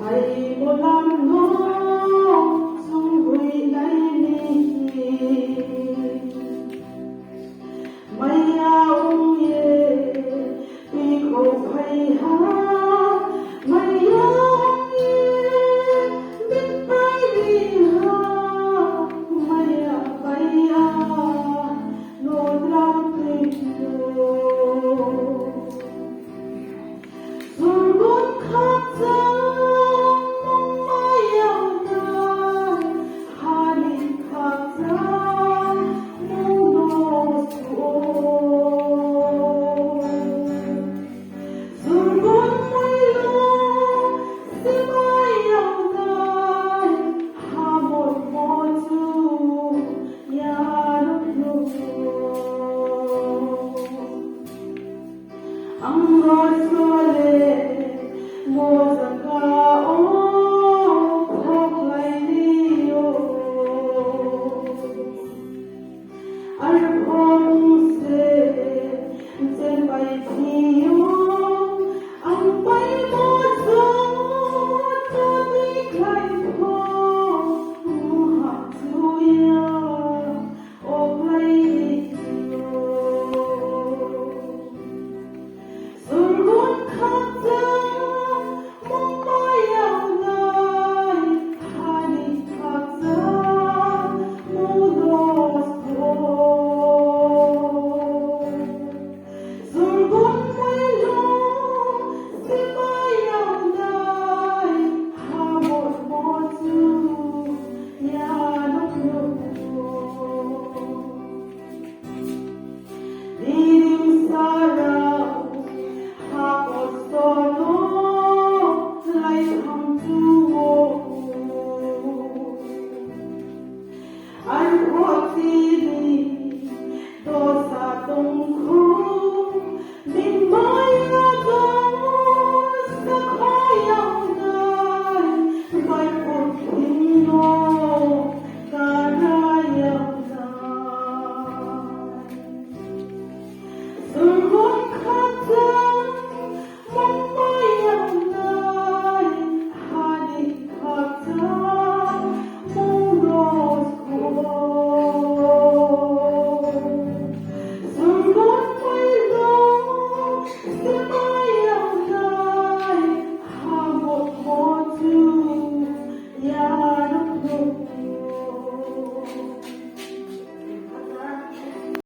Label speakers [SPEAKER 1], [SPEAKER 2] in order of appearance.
[SPEAKER 1] Hãy một lần nữa dung huy lấy đi mây áo ye tuy không hay ha mây áo ye biết bay đi ha mây bay nỗi đau tình rồi buốt khát ra ang rosole mo zakao hoklay niyo alpong se pai tiyo ang pai mo sa tabi kay po muhatuya hoklay niyo Solo, life come to